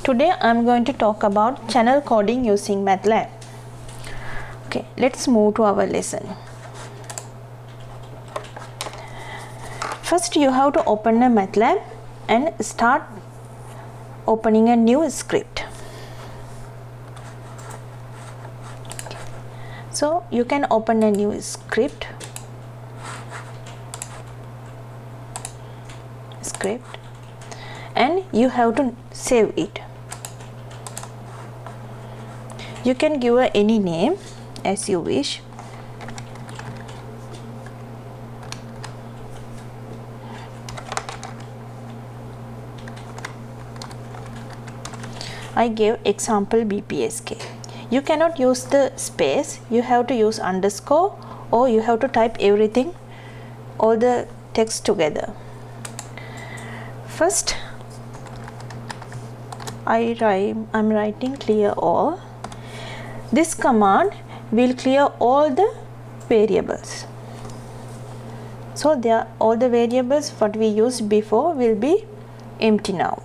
Today I am going to talk about channel coding using Matlab. Okay, let's move to our lesson. First you have to open a Matlab and start opening a new script. So you can open a new script and you have to save it. You can give any name as you wish. I gave example BPSK. You cannot use the space, you have to use underscore, or you have to type everything, all the text together. First I'm writing clear all. This command will clear all the variables. So all the variables what we used before will be empty now.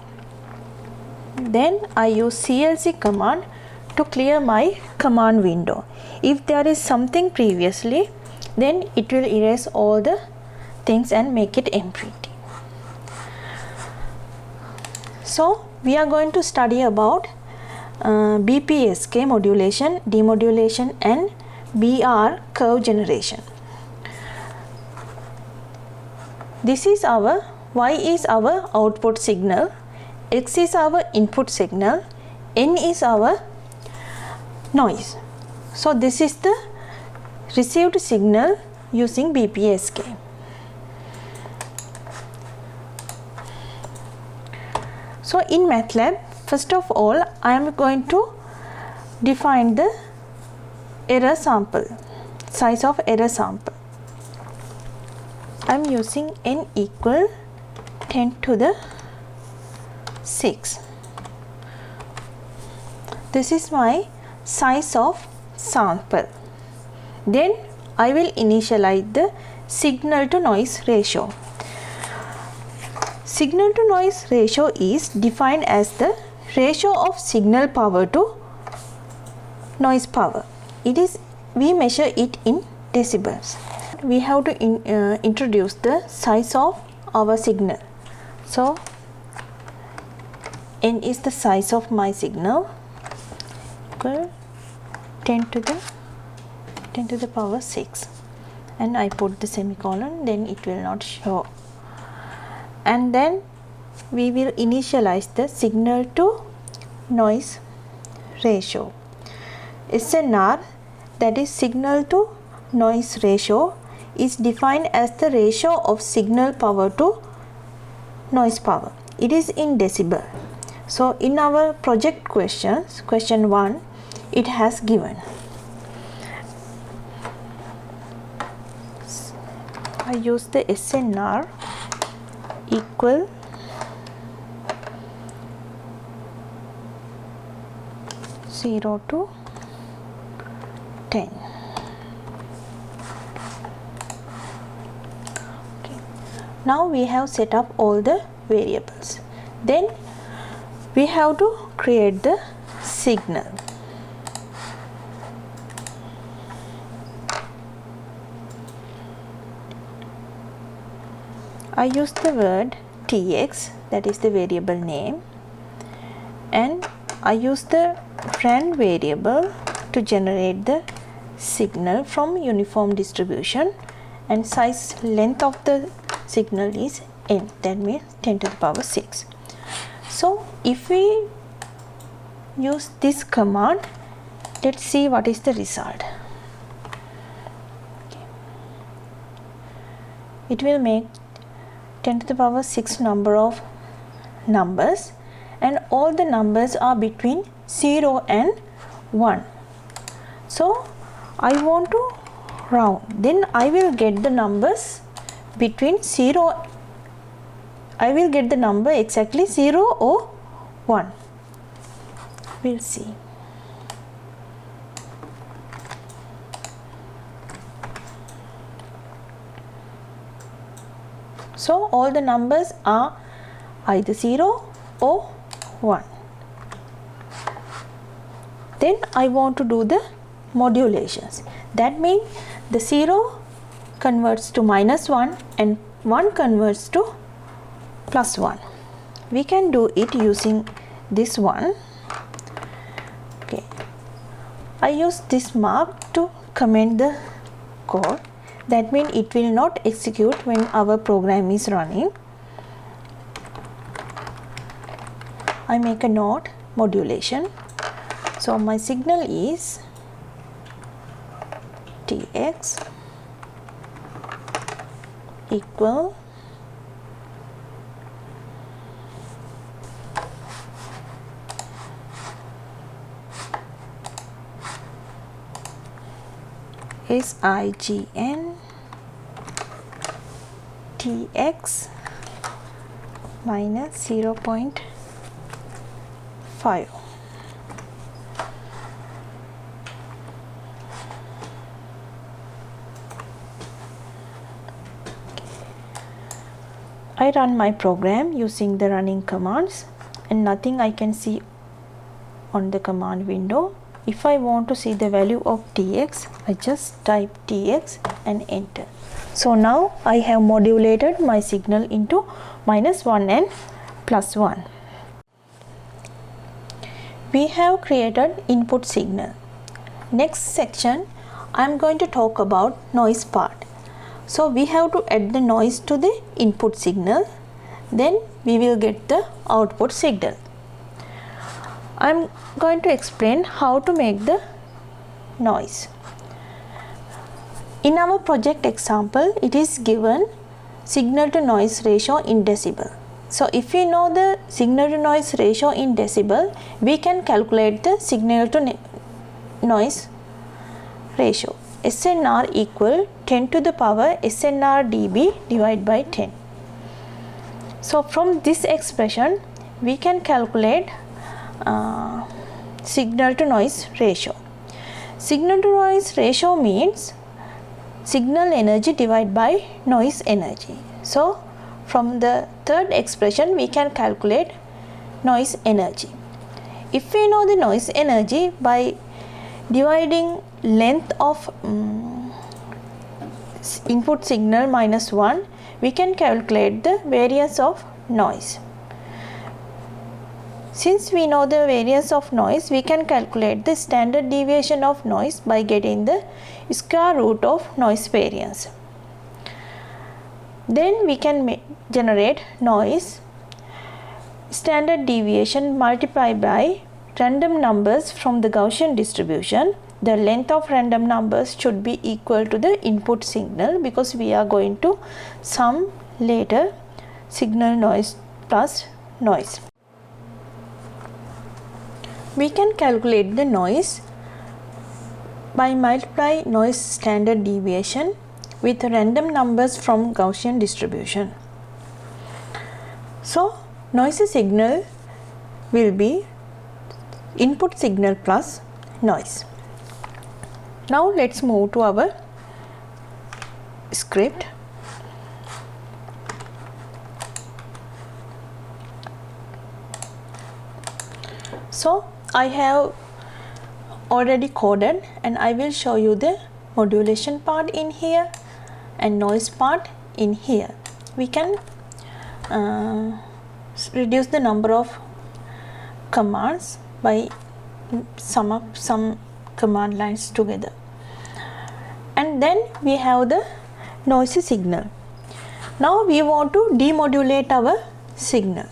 Then I use CLC command to clear my command window. If there is something previously, then it will erase all the things and make it empty. So we are going to study about BPSK modulation, demodulation and BR curve generation. This is our Y is our output signal, X is our input signal, N is our noise. So this is the received signal using BPSK. So in Matlab, first of all I am going to define the error sample, size of error sample. I am using n equal 10 to the 6. This is my size of sample. Then I will initialize the signal to noise ratio. Signal to noise ratio is defined as the ratio of signal power to noise power. We measure it in decibels. We have to introduce the size of our signal. So n is the size of my signal, equal 10 to the power 6, and I put the semicolon, then it will not show. And then we will initialize the signal to noise ratio. SNR, that is signal to noise ratio, is defined as the ratio of signal power to noise power. It is in decibel. So in our project questions, question 1, it has given. I use the SNR equal (0 to 10). Okay. Now we have set up all the variables. Then we have to create the signal. I use the word tx, that is the variable name, and I use the friend variable to generate the signal from uniform distribution, and size length of the signal is n, that means 10 to the power 6. So if we use this command, let's see what is the result. Okay. It will make 10 to the power 6 number of numbers, and all the numbers are between 0 and 1. So I want to round, then I will get the numbers between 0, I will get the number exactly 0 or 1. We'll see. So all the numbers are either 0 or 1. then I want to do the modulations. That means the 0 converts to -1 and 1 converts to +1. We can do it using this one. Okay, I use this mark to comment the code. That means it will not execute when our program is running. I make a note modulation. So my signal is Tx equal SIGN Tx minus 0.5. I run my program using the running commands and nothing I can see on the command window. If I want to see the value of Tx, I just type Tx and enter. So now I have modulated my signal into -1 and +1. We have created input signal. Next section I am going to talk about noise part. So we have to add the noise to the input signal, then we will get the output signal. I am going to explain how to make the noise. In our project example, it is given signal to noise ratio in decibel. So if we know the signal to noise ratio in decibel, we can calculate the signal to noise ratio. SNR equal 10 to the power SNR dB divided by 10. So from this expression we can calculate signal to noise ratio. Signal to noise ratio means signal energy divided by noise energy. So from the third expression we can calculate noise energy. If we know the noise energy by dividing length of input signal -1, we can calculate the variance of noise. Since we know the variance of noise, we can calculate the standard deviation of noise by getting the square root of noise variance. Then we can generate noise standard deviation multiplied by random numbers from the Gaussian distribution. The length of random numbers should be equal to the input signal because we are going to sum later signal noise plus noise. We can calculate the noise by multiply noise standard deviation with random numbers from Gaussian distribution. So noisy signal will be input signal plus noise. Now let's move to our script. So I have already coded and I will show you the modulation part in here and noise part in here. We can reduce the number of commands by sum up some command lines together. And then we have the noisy signal. Now we want to demodulate our signal.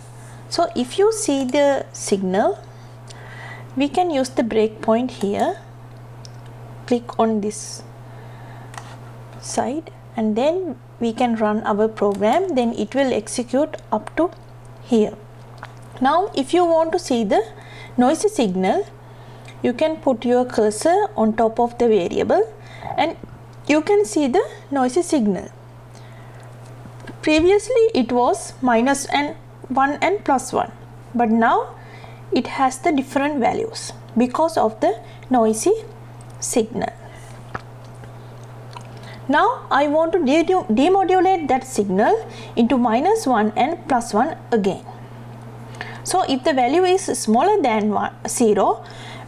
So if you see the signal, we can use the breakpoint here. Click on this side and then we can run our program, then it will execute up to here. Now if you want to see the noisy signal, you can put your cursor on top of the variable and you can see the noisy signal. Previously it was -1 and +1, but now it has the different values because of the noisy signal. Now I want to demodulate that signal into -1 and +1 again. So if the value is smaller than 0,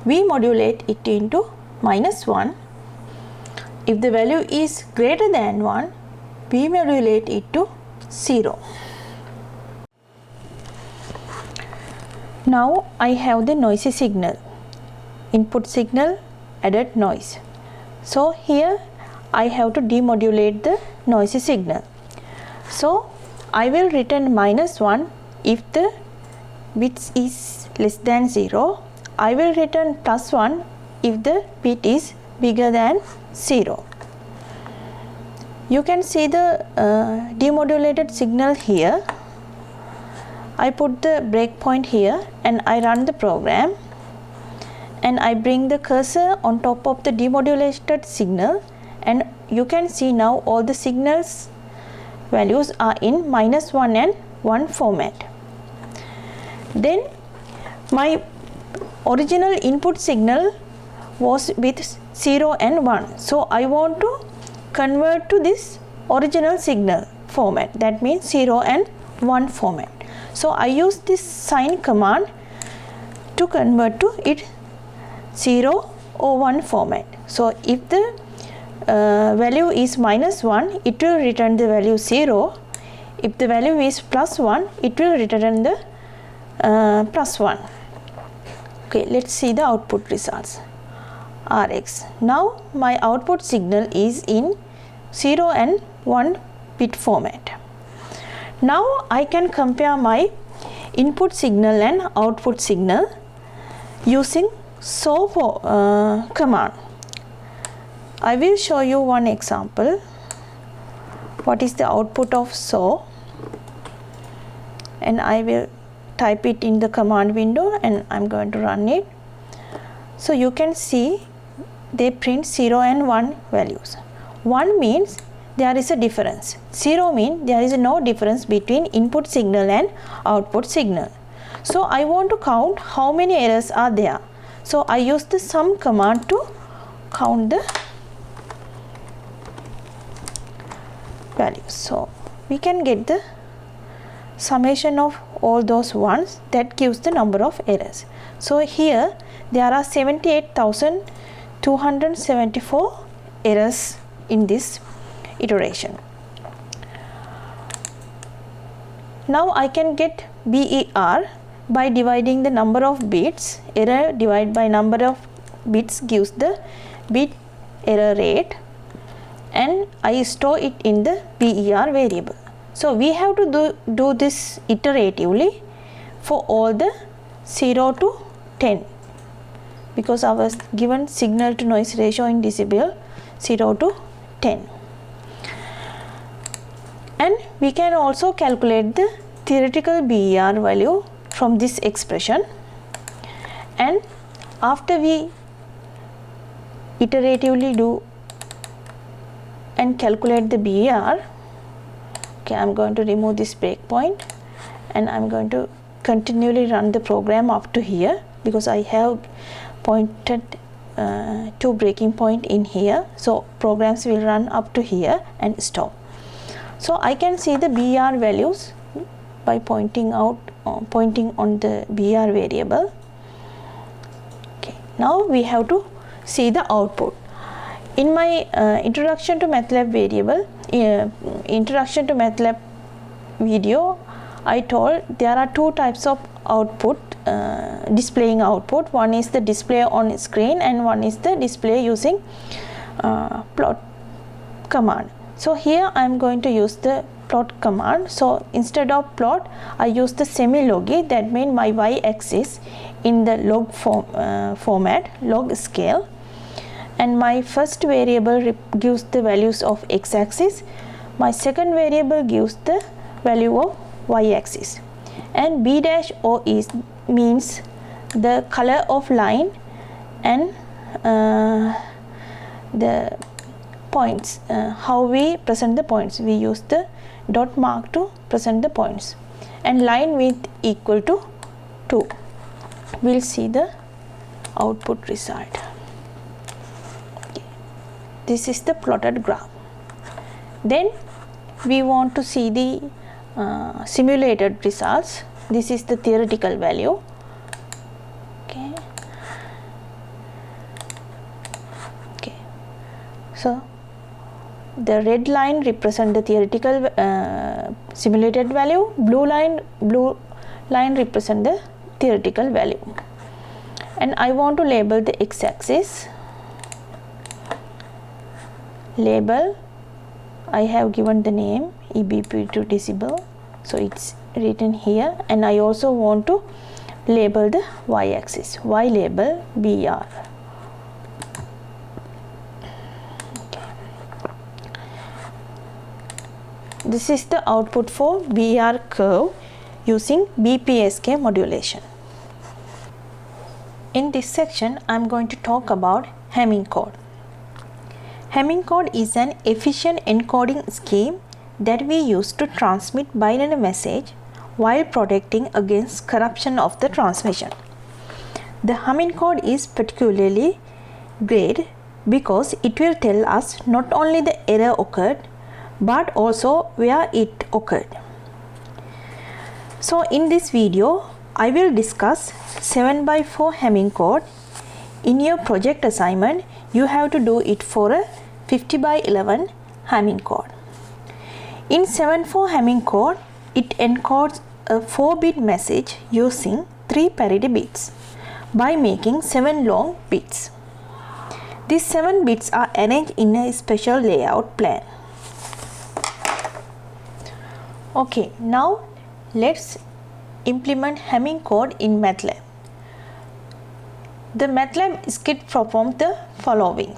we modulate it into -1. If the value is greater than 1, we modulate it to 0. Now I have the noisy signal, input signal added noise. So here I have to demodulate the noisy signal. So I will return -1 if the bit is less than 0. I will return +1 if the bit is bigger than 0. You can see the demodulated signal here. I put the breakpoint here and I run the program, and I bring the cursor on top of the demodulated signal, and you can see now all the signals values are in -1 and 1 format. Then my original input signal was with 0 and 1, so I want to convert to this original signal format, that means 0 and 1 format. So I use this sign command to convert to it 0 or 1 format. So if the value is -1, it will return the value 0. If the value is +1, it will return the +1. Okay, let's see the output results. Rx. Now my output signal is in 0 and 1 bit format. Now I can compare my input signal and output signal using saw command. I will show you one example. What is the output of saw, and I will type it in the command window and I'm going to run it. So you can see they print 0 and 1 values. 1 means there is a difference. 0 means there is no difference between input signal and output signal. So I want to count how many errors are there. So I use the sum command to count the values. So we can get the summation of all those ones, that gives the number of errors. So here there are 78,274 errors in this iteration. Now I can get BER by dividing the number of bits. Error divided by number of bits gives the bit error rate, and I store it in the BER variable. So we have to do this iteratively for all the 0 to 10, because our given signal to noise ratio in decibel 0 to 10. And we can also calculate the theoretical BER value from this expression, and after we iteratively do and calculate the BER, okay, I am going to remove this breakpoint and I am going to continually run the program up to here, because I have pointed to breaking point in here. So programs will run up to here and stop. So I can see the BER values by pointing on the BER variable. Okay, now we have to see the output. In my introduction to Matlab video, I told there are two types of output, displaying output. One is the display on screen and one is the display using plot command. So here I am going to use the plot command. So instead of plot, I use the semi-logy, that means my y-axis in the log format, log scale, and my first variable gives the values of x-axis, my second variable gives the value of y-axis, and B dash O means the color of line and the points, how we present the points. We use the dot mark to present the points, and line width equal to 2. We'll see the output result. Okay. This is the plotted graph. Then we want to see the simulated results. This is the theoretical value. Okay. So the red line represent the theoretical simulated value, blue line represent the theoretical value. And I want to label the x-axis. Label, I have given the name EBP to decibel, so it's written here. And I also want to label the y-axis. Y label BR. This is the output for BR curve using BPSK modulation. In this section, I am going to talk about Hamming code. Hamming code is an efficient encoding scheme that we use to transmit binary message while protecting against corruption of the transmission. The Hamming code is particularly great because it will tell us not only the error occurred but also where it occurred. So in this video, I will discuss 7x4 Hamming code. In your project assignment, you have to do it for a 50x11 Hamming code. In 7x4 Hamming code, it encodes a 4-bit message using 3 parity bits by making 7 long bits. These 7 bits are arranged in a special layout plan. Okay, now let's implement Hamming code in Matlab. The Matlab script performs the following.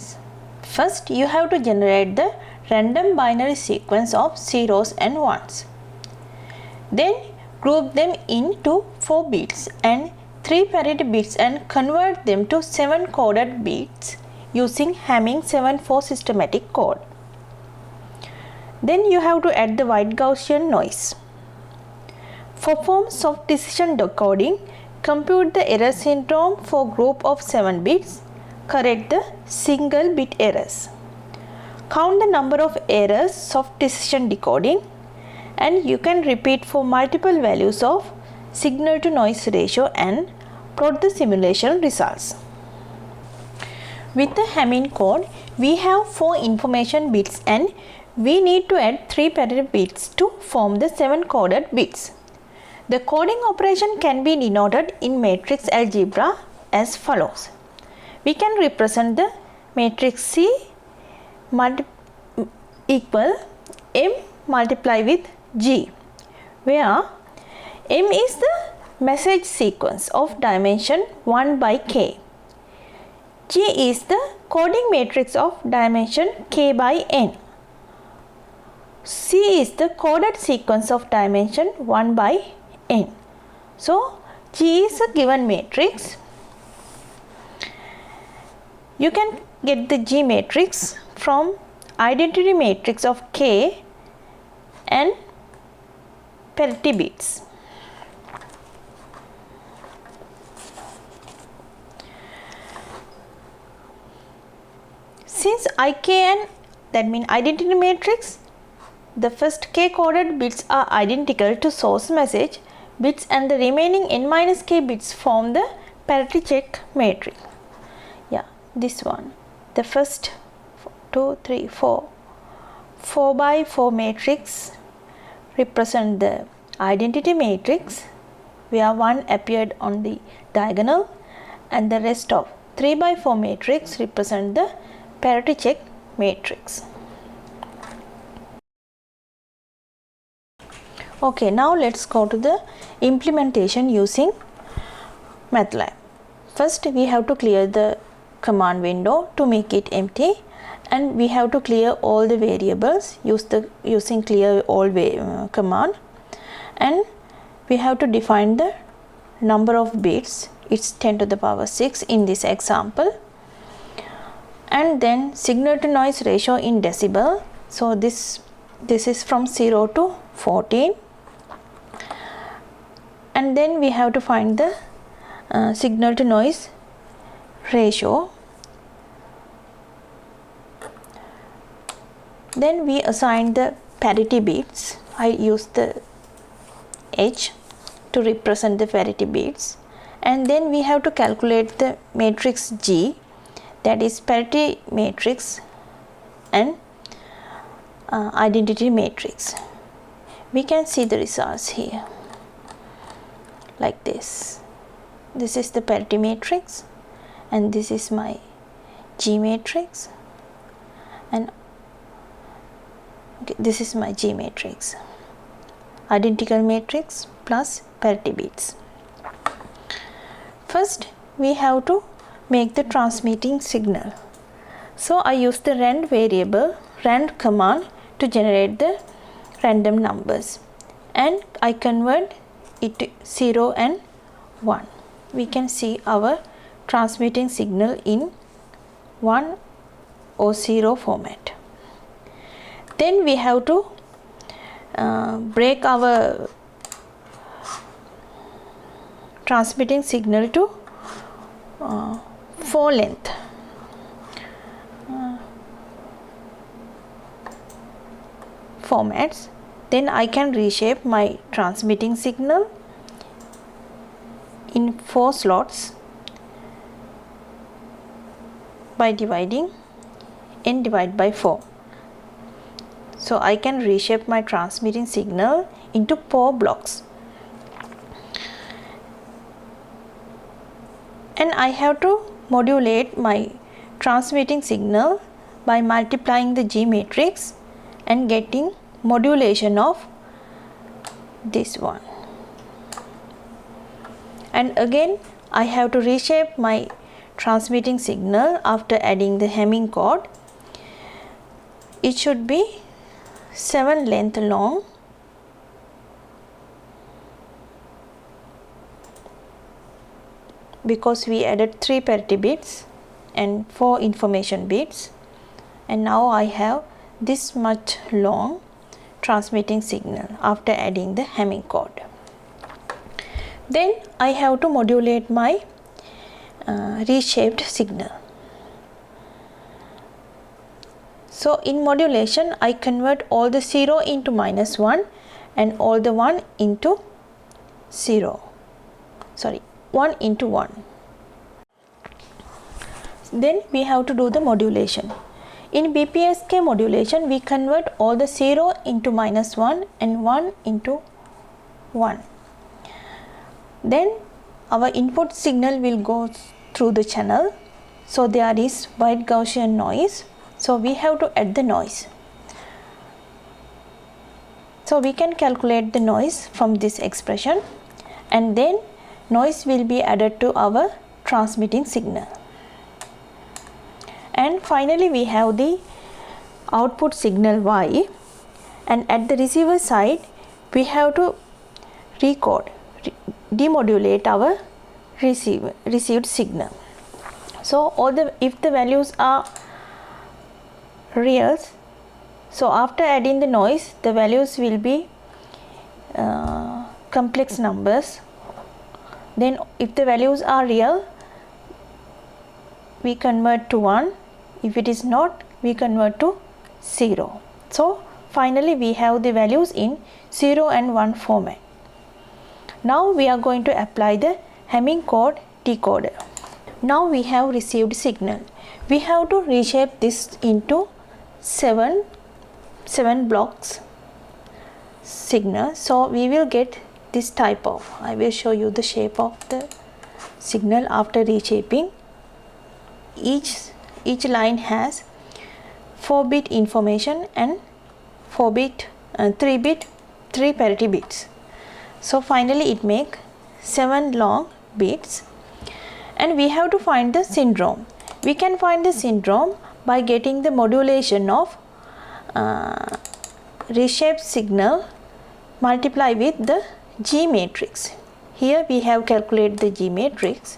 First, you have to generate the random binary sequence of zeros and ones. Then group them into 4 bits and 3 parity bits and convert them to 7 coded bits using Hamming 7/4 systematic code. Then you have to add the white Gaussian noise. Perform soft decision decoding, compute the error syndrome for group of 7 bits, correct the single bit errors. Count the number of errors soft decision decoding, and you can repeat for multiple values of signal to noise ratio and plot the simulation results. With the Hamming code, we have 4 information bits and we need to add 3 parity bits to form the 7 coded bits. The coding operation can be denoted in matrix algebra as follows. We can represent the matrix C equal M multiply with G, where M is the message sequence of dimension 1 by K. G is the coding matrix of dimension K by N. C is the coded sequence of dimension 1 by N. So, G is a given matrix. You can get the G matrix from identity matrix of K and parity bits. Since IKN, that means identity matrix, the first K coded bits are identical to source message bits and the remaining n-k bits form the parity check matrix. Yeah, this one. The first 2, 3, 4 by 4 matrix represent the identity matrix where 1 appeared on the diagonal, and the rest of 3 by 4 matrix represent the parity check matrix. Okay, now let's go to the implementation using Matlab. First, we have to clear the command window to make it empty, and we have to clear all the variables using clear all command, and we have to define the number of bits. It's 10 to the power 6 in this example, and then signal to noise ratio in decibel. So this is from 0 to 14, and then we have to find the signal to noise ratio. Then we assign the parity bits. I use the H to represent the parity bits, and then we have to calculate the matrix G, that is parity matrix and identity matrix. We can see the results here like this. This is the parity matrix and this is my G matrix, and okay, this is my G matrix, identical matrix plus parity bits. First we have to make the transmitting signal. So I use the rand variable, rand command to generate the random numbers, and I convert it to 0 and 1. We can see our transmitting signal in 1 or 0 format. Then we have to break our transmitting signal to 4 length. Formats. Then I can reshape my transmitting signal in 4 slots by dividing n divided by 4. So I can reshape my transmitting signal into 4 blocks, and I have to modulate my transmitting signal by multiplying the G matrix and getting modulation of this one. And again I have to reshape my transmitting signal after adding the Hamming code. It should be 7 length long, because we added 3 parity bits and 4 information bits, and now I have this much long transmitting signal after adding the Hamming code. Then I have to modulate my reshaped signal. So in modulation I convert all the 0 into -1 and all the 1 into 1 into 1. Then we have to do the modulation. In BPSK modulation we convert all the 0 into -1 and 1 into 1. Then our input signal will go through the channel, so there is white Gaussian noise, so we have to add the noise. So we can calculate the noise from this expression, and then noise will be added to our transmitting signal. And finally we have the output signal Y, and at the receiver side we have to demodulate our received signal. So if the values are reals, so after adding the noise the values will be complex numbers. Then if the values are real we convert to 1, if it is not we convert to 0. So finally we have the values in 0 and 1 format. Now we are going to apply the Hamming code decoder. Now we have received signal. We have to reshape this into 7 blocks signal. So we will get this type of, I will show you the shape of the signal after reshaping. Each line has 4-bit information and 3 parity bits. So finally it make 7 long bits, and we have to find the syndrome. We can find the syndrome by getting the modulation of reshaped signal multiply with the G matrix. Here we have calculated the G matrix.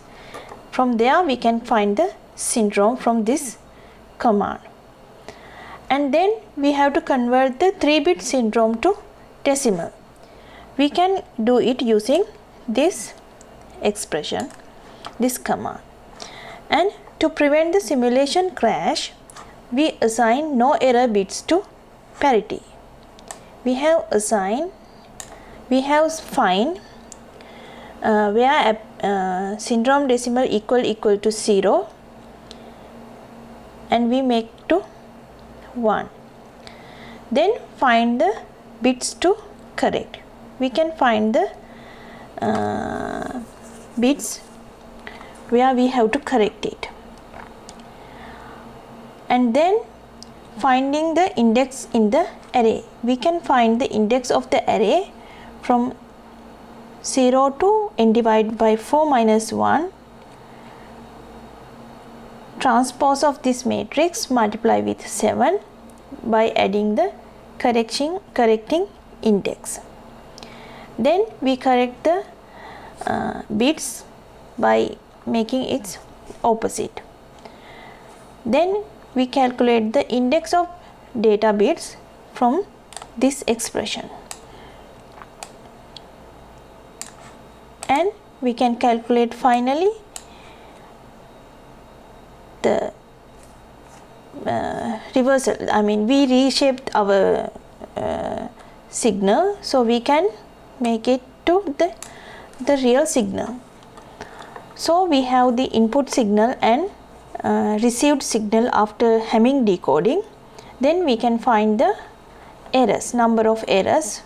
From there we can find the syndrome from this command, and then we have to convert the 3-bit syndrome to decimal. We can do it using this expression, this command. And to prevent the simulation crash we assign no error bits to parity. We have find where syndrome decimal equal to 0, and we make to 1. Then find the bits to correct. We can find the bits where we have to correct it, and then finding the index in the array. We can find the index of the array from 0 to n divided by 4 minus 1, transpose of this matrix multiply with 7 by adding the correcting index. Then we correct the bits by making its opposite. Then we calculate the index of data bits from this expression, and we can calculate finally the reversal. I mean, we reshaped our signal, so we can make it to the real signal. So we have the input signal and received signal after Hamming decoding. Then we can find the errors, number of errors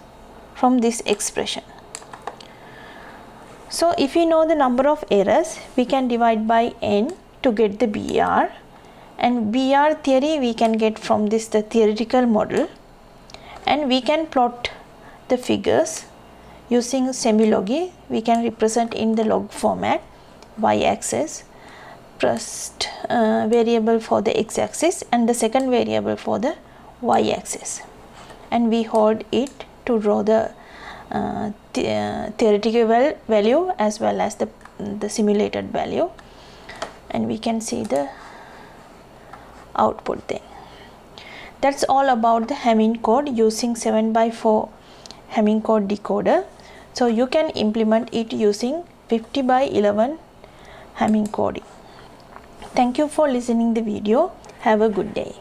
from this expression. So if we know the number of errors, we can divide by n to get the BR, and BR theory we can get from this the theoretical model, and we can plot the figures using semilogy. We can represent in the log format, y-axis, first variable for the x-axis and the second variable for the y-axis, and we hold it to draw the theoretical value as well as the simulated value, and we can see the output then. That's all about the Hamming code using 7/4 Hamming code decoder. So you can implement it using 50/11 Hamming coding. Thank you for listening the video. Have a good day.